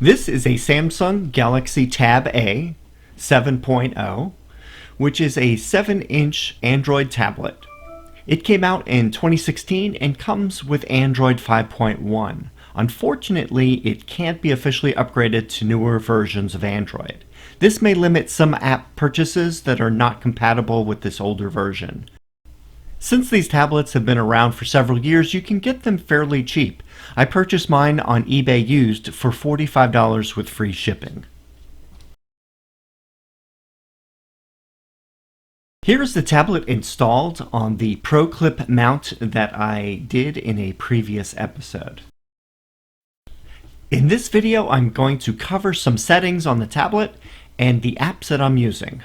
This is a Samsung Galaxy Tab A 7.0, which is a 7-inch Android tablet. It came out in 2016 and comes with Android 5.1. Unfortunately, it can't be officially upgraded to newer versions of Android. This may limit some app purchases that are not compatible with this older version. Since these tablets have been around for several years, you can get them fairly cheap. I purchased mine on eBay used for $45 with free shipping. Here's the tablet installed on the Pro Clip mount that I did in a previous episode. In this video, I'm going to cover some settings on the tablet and the apps that I'm using.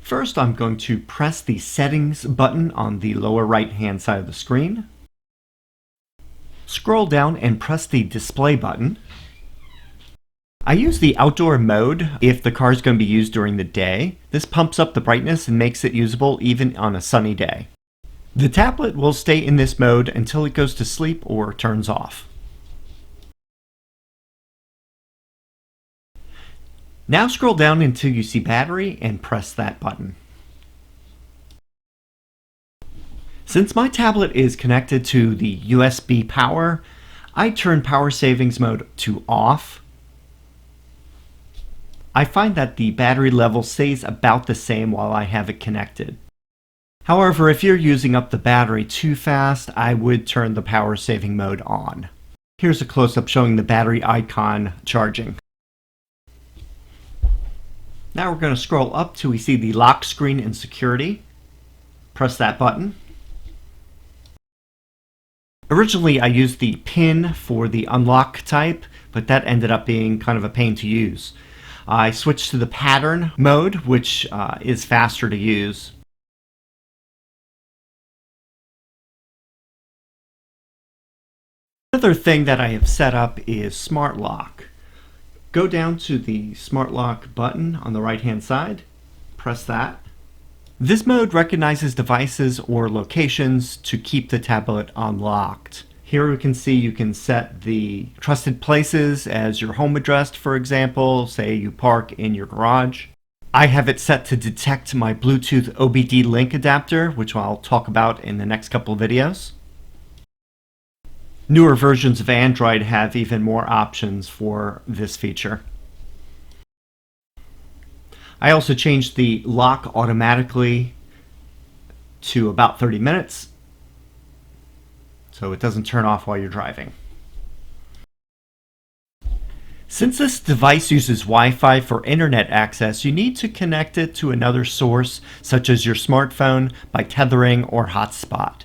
First, I'm going to press the Settings button on the lower right-hand side of the screen. Scroll down and press the Display button. I use the outdoor mode if the car is going to be used during the day. This pumps up the brightness and makes it usable even on a sunny day. The tablet will stay in this mode until it goes to sleep or turns off. Now scroll down until you see battery and press that button. Since my tablet is connected to the USB power, I turn power savings mode to off. I find that the battery level stays about the same while I have it connected. However, if you're using up the battery too fast, I would turn the power saving mode on. Here's a close-up showing the battery icon charging. Now we're going to scroll up till we see the lock screen and security. Press that button. Originally I used the pin for the unlock type, but that ended up being kind of a pain to use. I switched to the pattern mode, which is faster to use. Another thing that I have set up is Smart Lock. Go down to the Smart Lock button on the right hand side, press that. This mode recognizes devices or locations to keep the tablet unlocked. Here we can see you can set the trusted places as your home address, for example, say you park in your garage. I have it set to detect my Bluetooth OBD link adapter, which I'll talk about in the next couple of videos. Newer versions of Android have even more options for this feature. I also changed the lock automatically to about 30 minutes, so it doesn't turn off while you're driving. Since this device uses Wi-Fi for internet access, you need to connect it to another source, such as your smartphone, by tethering or hotspot.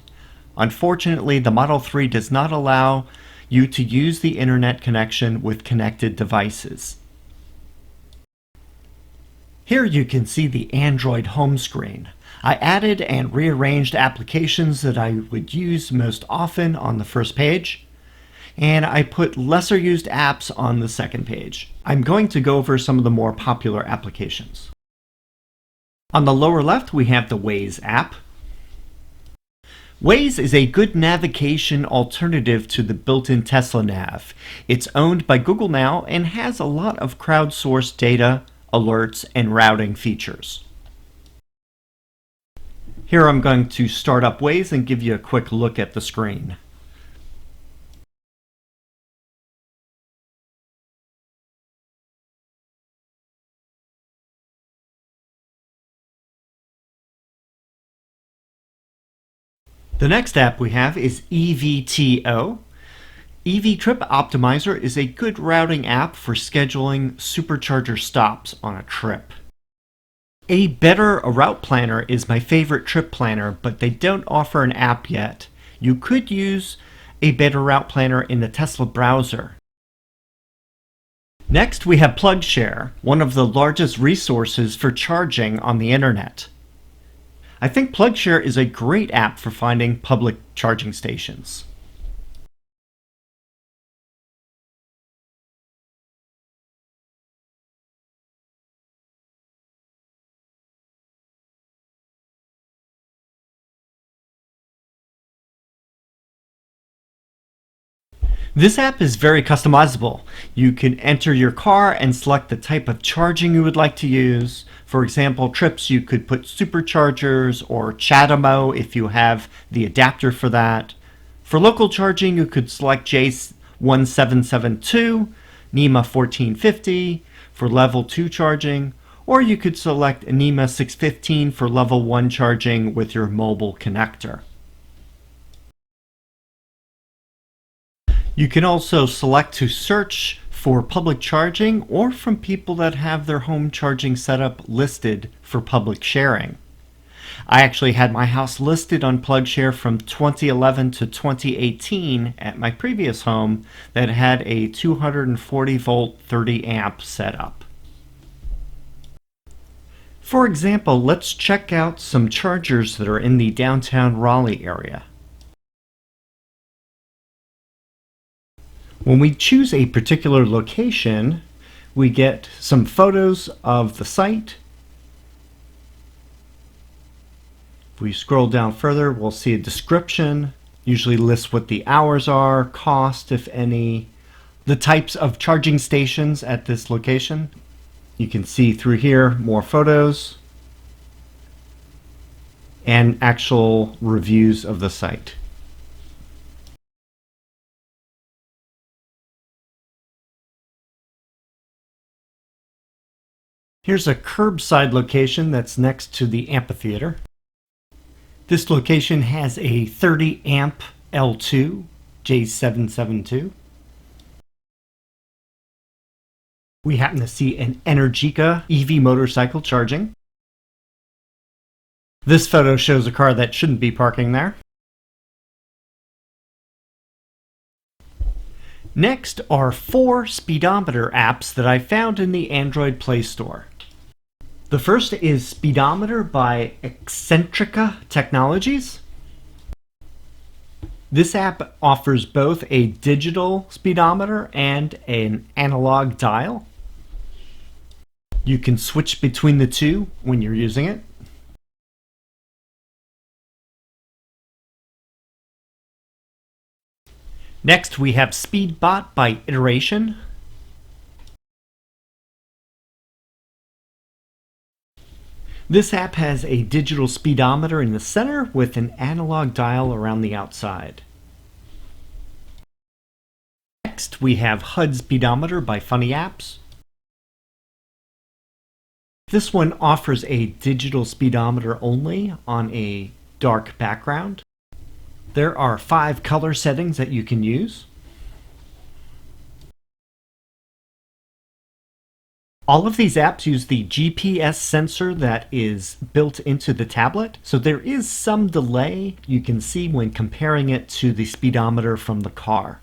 Unfortunately, the Model 3 does not allow you to use the internet connection with connected devices. Here you can see the Android home screen. I added and rearranged applications that I would use most often on the first page, and I put lesser used apps on the second page. I'm going to go over some of the more popular applications. On the lower left, we have the Waze app. Waze is a good navigation alternative to the built-in Tesla Nav. It's owned by Google now and has a lot of crowdsourced data, alerts, and routing features. Here I'm going to start up Waze and give you a quick look at the screen. The next app we have is EVTO. EV Trip Optimizer is a good routing app for scheduling supercharger stops on a trip. A Better Route Planner is my favorite trip planner, but they don't offer an app yet. You could use A Better Route Planner in the Tesla browser. Next we have PlugShare, one of the largest resources for charging on the internet. I think PlugShare is a great app for finding public charging stations. This app is very customizable. You can enter your car and select the type of charging you would like to use. For example, trips, you could put superchargers or CHAdeMO if you have the adapter for that. For local charging, you could select J1772, NEMA 1450 for level 2 charging, or you could select NEMA 615 for level 1 charging with your mobile connector. You can also select to search for public charging or from people that have their home charging setup listed for public sharing. I actually had my house listed on PlugShare from 2011 to 2018 at my previous home that had a 240 volt 30 amp setup. For example, let's check out some chargers that are in the downtown Raleigh area. When we choose a particular location, we get some photos of the site. If we scroll down further, we'll see a description, usually lists what the hours are, cost, if any, the types of charging stations at this location. You can see through here more photos and actual reviews of the site. Here's a curbside location that's next to the amphitheater. This location has a 30 amp L2 J772. We happen to see an Eccentrica EV motorcycle charging. This photo shows a car that shouldn't be parking there. Next are 4 speedometer apps that I found in the Android Play Store. The first is Speedometer by Eccentrica Technologies. This app offers both a digital speedometer and an analog dial. You can switch between the two when you're using it. Next, we have Speedbot by Iteration. This app has a digital speedometer in the center with an analog dial around the outside. Next, we have HUD Speedometer by Funny Apps. This one offers a digital speedometer only on a dark background. There are 5 color settings that you can use. All of these apps use the GPS sensor that is built into the tablet, so there is some delay you can see when comparing it to the speedometer from the car.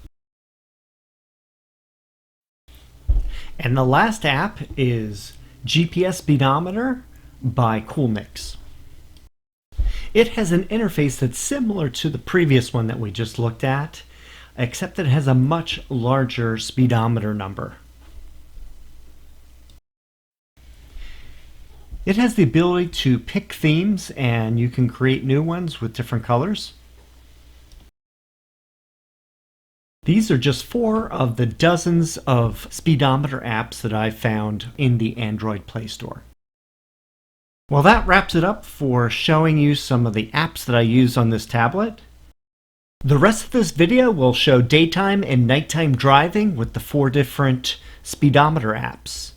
And the last app is GPS Speedometer by Coolniks. It has an interface that's similar to the previous one that we just looked at, except it has a much larger speedometer number. It has the ability to pick themes, and you can create new ones with different colors. These are just 4 of the dozens of speedometer apps that I've found in the Android Play Store. Well, that wraps it up for showing you some of the apps that I use on this tablet. The rest of this video will show daytime and nighttime driving with the 4 different speedometer apps.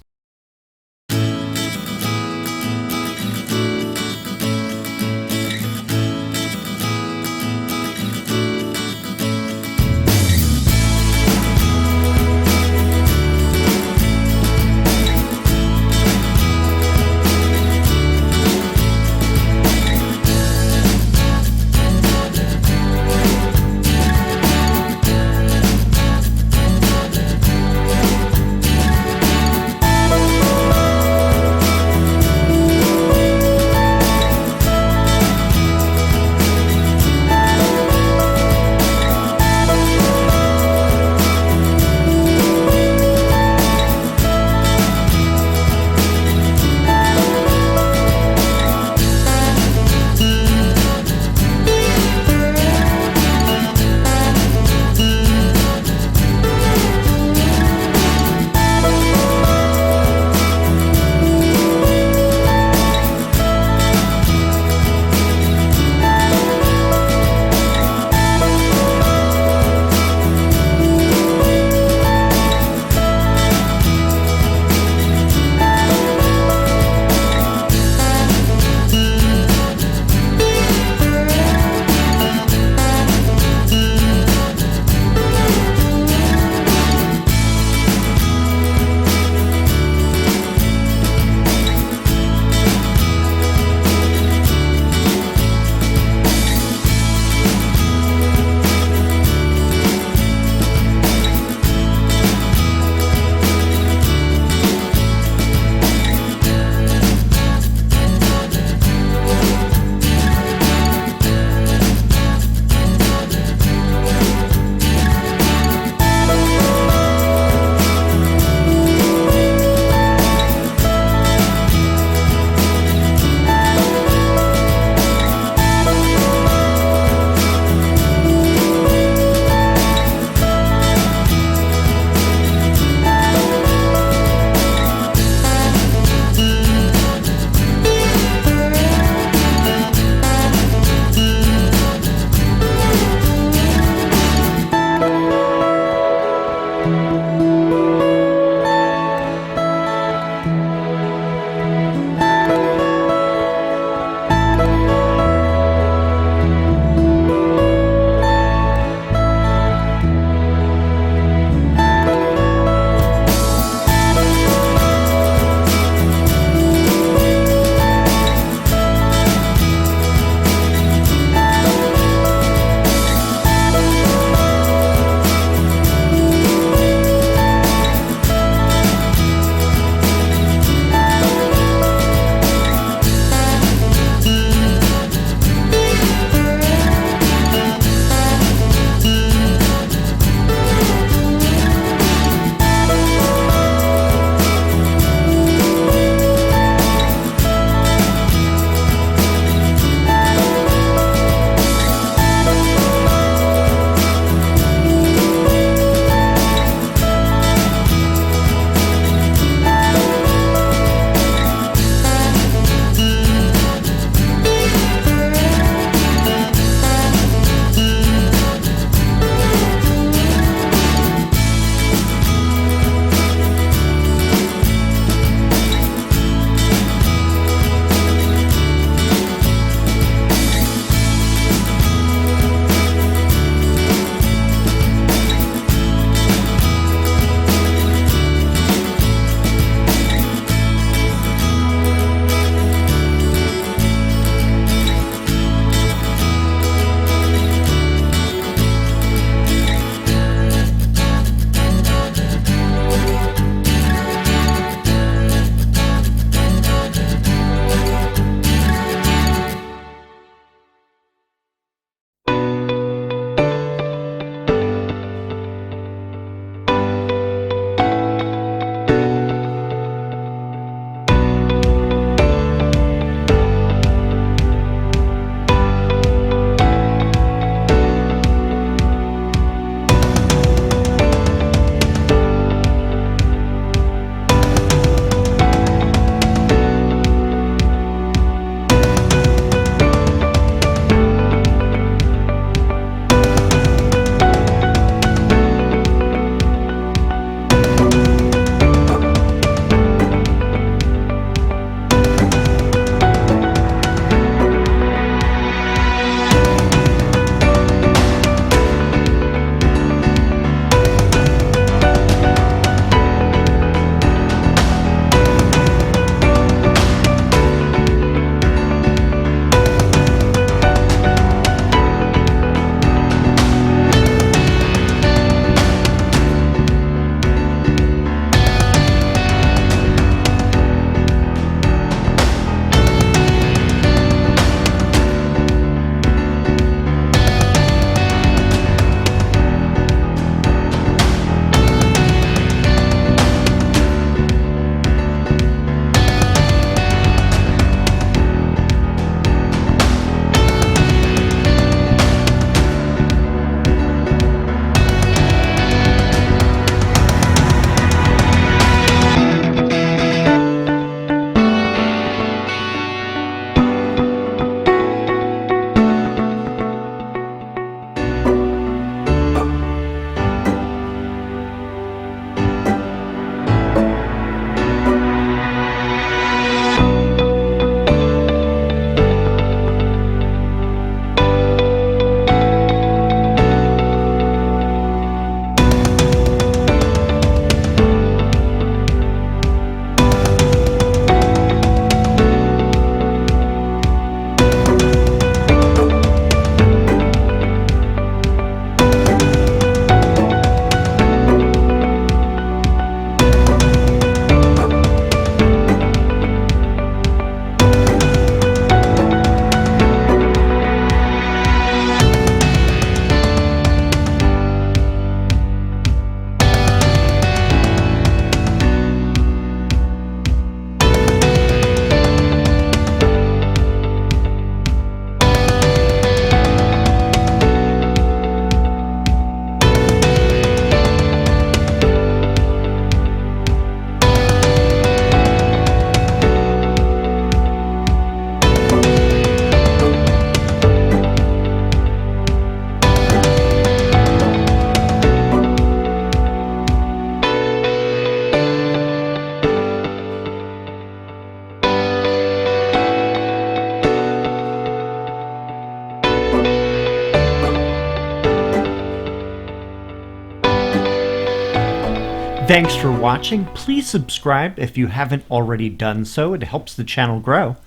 Thanks for watching. Please subscribe if you haven't already done so. It helps the channel grow.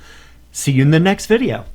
See you in the next video.